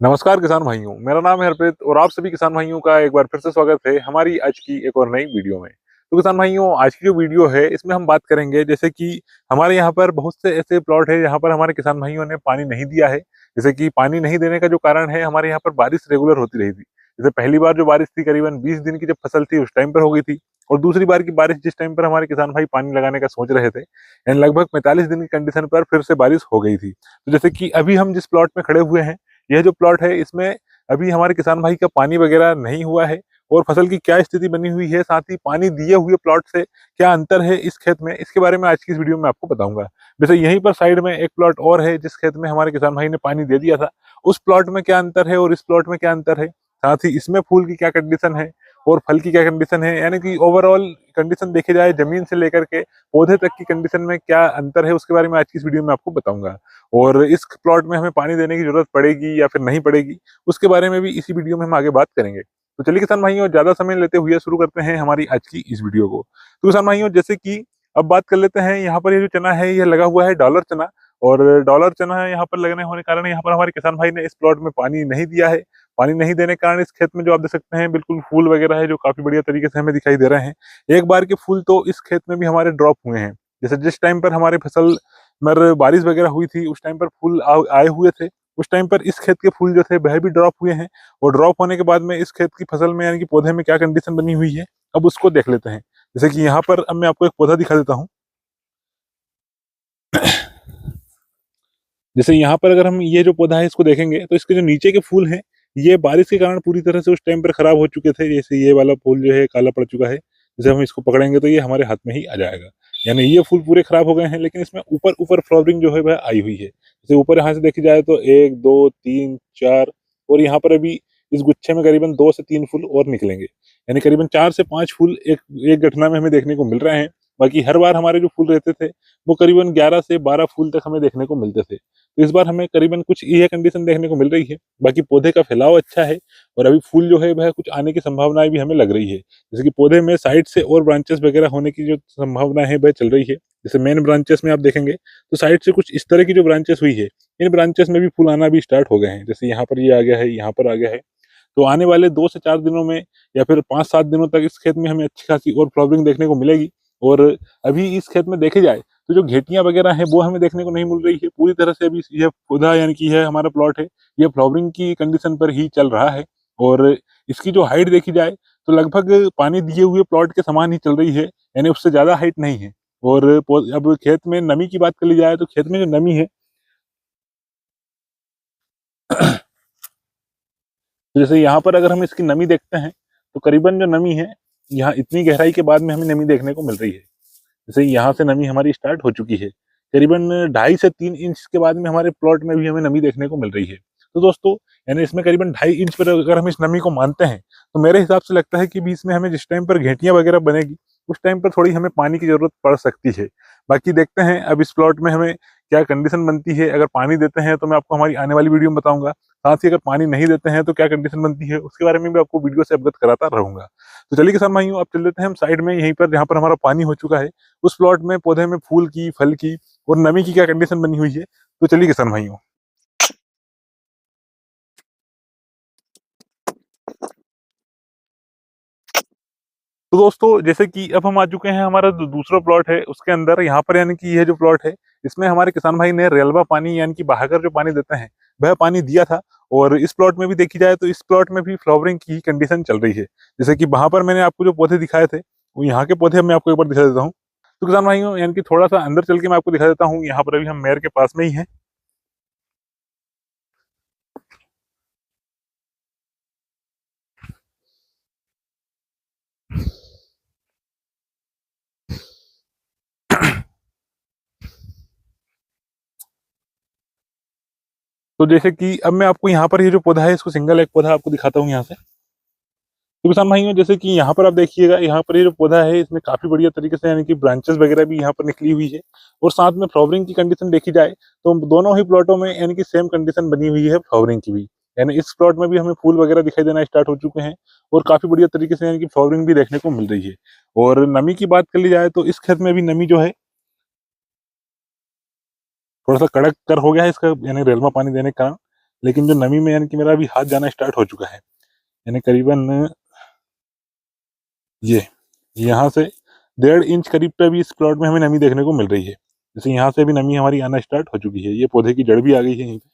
नमस्कार किसान भाइयों, मेरा नाम है हरप्रीत और आप सभी किसान भाइयों का एक बार फिर से स्वागत है हमारी आज की एक और नई वीडियो में। तो किसान भाइयों, आज की जो वीडियो है इसमें हम बात करेंगे जैसे कि हमारे यहाँ पर बहुत से ऐसे प्लॉट है जहाँ पर हमारे किसान भाइयों ने पानी नहीं दिया है। जैसे कि पानी नहीं देने का जो कारण है, हमारे यहाँ पर बारिश रेगुलर होती रही थी। जैसे पहली बार जो बारिश थी करीबन 20 दिन की जब फसल थी उस टाइम पर हो गई थी, और दूसरी बार की बारिश जिस टाइम पर हमारे किसान भाई पानी लगाने का सोच रहे थे, एंड लगभग 45 दिन की कंडीशन पर फिर से बारिश हो गई थी। तो जैसे कि अभी हम जिस प्लॉट में खड़े हुए हैं, यह जो प्लॉट है इसमें अभी हमारे किसान भाई का पानी वगैरह नहीं हुआ है, और फसल की क्या स्थिति बनी हुई है, साथ ही पानी दिए हुए प्लॉट से क्या अंतर है इस खेत में, इसके बारे में आज की इस वीडियो में आपको बताऊंगा। वैसे यहीं पर साइड में एक प्लॉट और है जिस खेत में हमारे किसान भाई ने पानी दे दिया था, उस प्लॉट में क्या अंतर है और इस प्लॉट में क्या अंतर है, साथ ही इसमें फूल की क्या कंडीशन है और फल की क्या कंडीशन है, यानी कि ओवरऑल कंडीशन देखी जाए जमीन से लेकर के पौधे तक की कंडीशन में क्या अंतर है, उसके बारे में आज की इस वीडियो में आपको बताऊंगा। और इस प्लॉट में हमें पानी देने की जरूरत पड़ेगी या फिर नहीं पड़ेगी, उसके बारे में भी इसी वीडियो में हम आगे बात करेंगे। तो चलिए किसान भाइयों, ज्यादा समय लेते हुए शुरू करते हैं हमारी आज की इस वीडियो को। तो किसान भाइयों, जैसे कि अब बात कर लेते हैं, यहाँ पर ये जो चना है ये लगा हुआ है डॉलर चना, और डॉलर चना है यहाँ पर लगने होने के कारण यहाँ पर हमारे किसान भाई ने इस प्लॉट में पानी नहीं दिया है। पानी नहीं देने के कारण इस खेत में जो आप देख सकते हैं बिल्कुल फूल वगैरह है जो काफी बढ़िया तरीके से हमें दिखाई दे रहे हैं। एक बार के फूल तो इस खेत में भी हमारे ड्रॉप हुए हैं। जैसे जिस टाइम पर हमारे फसल मर बारिश वगैरह हुई थी उस टाइम पर फूल आए हुए थे, उस टाइम पर इस खेत के फूल जो थे वह भी ड्रॉप हुए हैं। और ड्रॉप होने के बाद में इस खेत की फसल में यानी कि पौधे में क्या कंडीशन बनी हुई है, अब उसको देख लेते हैं। जैसे कि यहाँ पर अब मैं आपको एक पौधा दिखा देता हूँ। जैसे यहाँ पर अगर हम ये जो पौधा है इसको देखेंगे तो इसके जो नीचे के फूल हैं ये बारिश के कारण पूरी तरह से उस टाइम पर खराब हो चुके थे। जैसे ये वाला फूल जो है काला पड़ चुका है, जैसे हम इसको पकड़ेंगे तो ये हमारे हाथ में ही आ जाएगा, यानी ये फूल पूरे खराब हो गए हैं। लेकिन इसमें ऊपर ऊपर फ्लावरिंग जो है वह आई हुई है। जैसे ऊपर यहाँ से देखी जाए तो एक दो तीन चार, और यहाँ पर अभी इस गुच्छे में करीबन 2 से 3 फूल और निकलेंगे, यानी करीबन 4 से 5 फूल एक एक गठना में हमें देखने को मिल रहे हैं। बाकी हर बार हमारे जो फूल रहते थे वो करीबन 11 से 12 फूल तक हमें देखने को मिलते थे। तो इस बार हमें करीबन कुछ ये कंडीशन देखने को मिल रही है। बाकी पौधे का फैलाव अच्छा है, और अभी फूल जो है वह कुछ आने की संभावनाएं भी हमें लग रही है। जैसे कि पौधे में साइड से और ब्रांचेस वगैरह होने की जो संभावना है वह चल रही है। जैसे मेन ब्रांचेस में आप देखेंगे तो साइड से कुछ इस तरह की जो ब्रांचेस हुई है, इन ब्रांचेस में भी फूल आना भी स्टार्ट हो गए हैं। जैसे यहाँ पर ये आ गया है, यहाँ पर आ गया है। तो आने वाले 2 से 4 दिनों में या फिर 5 7 दिनों तक इस खेत में हमें अच्छी खासी और फ्लावरिंग देखने को मिलेगी। और अभी इस खेत में देखे जाए तो जो घेटियां वगैरह हैं वो हमें देखने को नहीं मिल रही है पूरी तरह से। अभी यह पौधा यानी कि यह हमारा प्लॉट है, यह फ्लावरिंग की कंडीशन पर ही चल रहा है। और इसकी जो हाइट देखी जाए तो लगभग पानी दिए हुए प्लॉट के समान ही चल रही है, यानी उससे ज्यादा हाइट नहीं है। और अब खेत में नमी की बात कर ली जाए तो खेत में जो नमी है, तो जैसे यहाँ पर अगर हम इसकी नमी देखते हैं तो करीबन जो नमी है यहाँ इतनी गहराई के बाद में हमें नमी देखने को मिल रही है। जैसे यहाँ से नमी हमारी स्टार्ट हो चुकी है, करीबन 2.5 से 3 इंच के बाद में हमारे प्लॉट में भी हमें नमी देखने को मिल रही है। तो दोस्तों, यानी इसमें करीबन 2.5 इंच पर अगर हम इस नमी को मानते हैं तो मेरे हिसाब से लगता है कि भी इसमें हमें जिस टाइम पर घेटियां वगैरह बनेगी उस टाइम पर थोड़ी हमें पानी की जरूरत पड़ सकती है। बाकी देखते हैं अब इस प्लॉट में हमें क्या कंडीशन बनती है। अगर पानी देते हैं तो मैं आपको हमारी आने वाली वीडियो में बताऊंगा, साथ ही अगर पानी नहीं देते हैं तो क्या कंडीशन बनती है उसके बारे में भी आपको वीडियो से अवगत कराता रहूंगा। तो चलिए किसान भाइयों, अब चल देते हैं हम साइड में, यहीं पर जहाँ पर हमारा पानी हो चुका है उस प्लॉट में पौधे में फूल की, फल की और नमी की क्या कंडीशन बनी हुई है। तो चलिए किसान भाइयों। तो दोस्तों, जैसे कि अब हम आ चुके हैं हमारा जो दूसरा प्लॉट है उसके अंदर, यहाँ पर यानी कि यह जो प्लॉट है इसमें हमारे किसान भाई ने रेलवा पानी यानी कि बहाकर जो पानी देते हैं वह पानी दिया था। और इस प्लॉट में भी देखी जाए तो इस प्लॉट में भी फ्लावरिंग की कंडीशन चल रही है। जैसे कि वहां पर मैंने आपको जो पौधे दिखाए थे वो यहाँ के पौधे मैं आपको एक बार दिखा देता हूँ। तो किसान भाइयों, यानी कि थोड़ा सा अंदर चल के मैं आपको दिखा देता हूँ, यहाँ पर अभी हम मेयर के पास में ही हैं। तो जैसे कि अब मैं आपको यहाँ पर ये जो पौधा है इसको सिंगल एक पौधा आपको दिखाता हूँ यहाँ से। तो किसान भाइयों, जैसे कि यहाँ पर आप देखिएगा, यहाँ पर ये जो पौधा है इसमें काफी बढ़िया तरीके से यानी कि ब्रांचेस वगैरह भी यहाँ पर निकली हुई है। और साथ में फ्लावरिंग की कंडीशन देखी जाए तो दोनों ही प्लॉटों में यानी कि सेम कंडीशन बनी हुई है फ्लावरिंग की भी। यानी इस प्लॉट में भी हमें फूल वगैरह दिखाई देना स्टार्ट हो चुके हैं, और काफी बढ़िया तरीके से यानी कि फ्लावरिंग भी देखने को मिल रही है। और नमी की बात कर ली जाए तो इस खेत में भी नमी जो है थोड़ा सा कड़क कर हो गया है इसका, यानी रेलमा पानी देने का कारण। लेकिन जो नमी में यानी कि मेरा अभी हाथ जाना स्टार्ट हो चुका है, यानी करीबन ये यहाँ से 1.5 इंच करीब पे भी इस प्लॉट में हमें नमी देखने को मिल रही है। जैसे यहाँ से भी नमी हमारी आना स्टार्ट हो चुकी है, ये पौधे की जड़ भी आ गई है यहीं पे।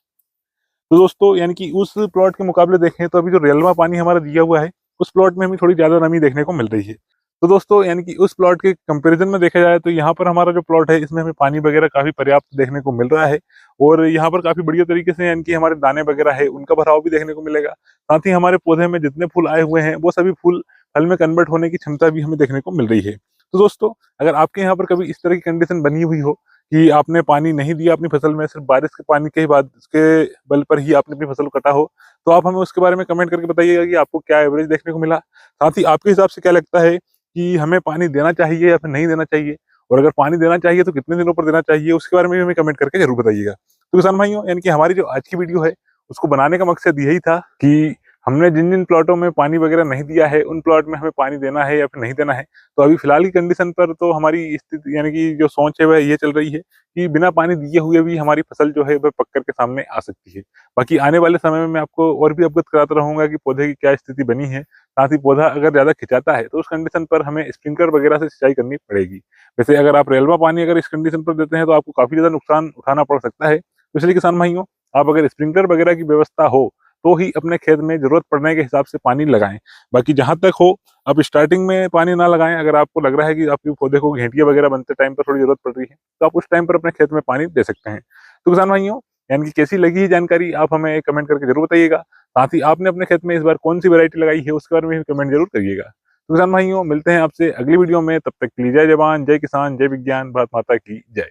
तो दोस्तों यानी कि उस प्लॉट के मुकाबले देखें तो अभी जो रियलमा पानी हमारा दिया हुआ है, उस प्लॉट में हमें थोड़ी ज्यादा नमी देखने को मिल रही है। तो दोस्तों यानी कि उस प्लॉट के कंपैरिजन में देखा जाए तो यहाँ पर हमारा जो प्लॉट है इसमें हमें पानी वगैरह काफी पर्याप्त देखने को मिल रहा है, और यहाँ पर काफी बढ़िया तरीके से यानी कि हमारे दाने वगैरह है उनका भराव भी देखने को मिलेगा। साथ ही हमारे पौधे में जितने फूल आए हुए हैं वो सभी फूल फल में कन्वर्ट होने की क्षमता भी हमें देखने को मिल रही है। तो दोस्तों अगर आपके यहाँ पर कभी इस तरह की कंडीशन बनी हुई हो कि आपने पानी नहीं दिया अपनी फसल में, सिर्फ बारिश के पानी के ही बाद उसके बल पर ही आपने अपनी फसल को काटा हो, तो आप हमें उसके बारे में कमेंट करके बताइएगा कि आपको क्या एवरेज देखने को मिला। साथ ही आपके हिसाब से क्या लगता है कि हमें पानी देना चाहिए या फिर नहीं देना चाहिए, और अगर पानी देना चाहिए तो कितने दिनों पर देना चाहिए, उसके बारे में भी हमें कमेंट करके जरूर बताइएगा। तो किसान भाइयों यानी कि हमारी जो आज की वीडियो है उसको बनाने का मकसद यही था कि हमने जिन जिन प्लॉटों में पानी वगैरह नहीं दिया है उन प्लॉट में हमें पानी देना है या फिर नहीं देना है। तो अभी फिलहाल की कंडीशन पर तो हमारी स्थिति यानी कि जो सोच है वह ये चल रही है कि बिना पानी दिए हुए भी हमारी फसल जो है वह पक कर के सामने आ सकती है। बाकी आने वाले समय में मैं आपको और भी अवगत कराता रहूंगा कि पौधे की क्या स्थिति बनी है। साथ ही पौधा अगर ज्यादा खिंचाता है तो उस कंडीशन पर हमें स्प्रिंकलर वगैरह से सिंचाई करनी पड़ेगी। वैसे अगर आप रेलवा पानी अगर इस कंडीशन पर देते हैं तो आपको काफी ज्यादा नुकसान उठाना पड़ सकता है। तो इसलिए किसान भाइयों आप अगर स्प्रिंकलर वगैरह की व्यवस्था हो तो ही अपने खेत में जरूरत पड़ने के हिसाब से पानी लगाएं। बाकी जहां तक हो आप स्टार्टिंग में पानी ना लगाएं। अगर आपको लग रहा है कि आपके पौधे को घेंटियां वगैरह बनते टाइम पर थोड़ी जरूरत पड़ रही है तो आप उस टाइम पर अपने खेत में पानी दे सकते हैं। तो किसान भाइयों यानी कि कैसी लगी है जानकारी आप हमें कमेंट करके जरूर बताइएगा। साथ ही आपने अपने खेत में इस बार कौन सी वैरायटी लगाई है उसके बारे में भी कमेंट जरूर करिएगा। तो किसान भाइयों मिलते हैं आपसे अगली वीडियो में, तब तक के लिए जय जवान जय किसान जय विज्ञान, भारत माता की जय।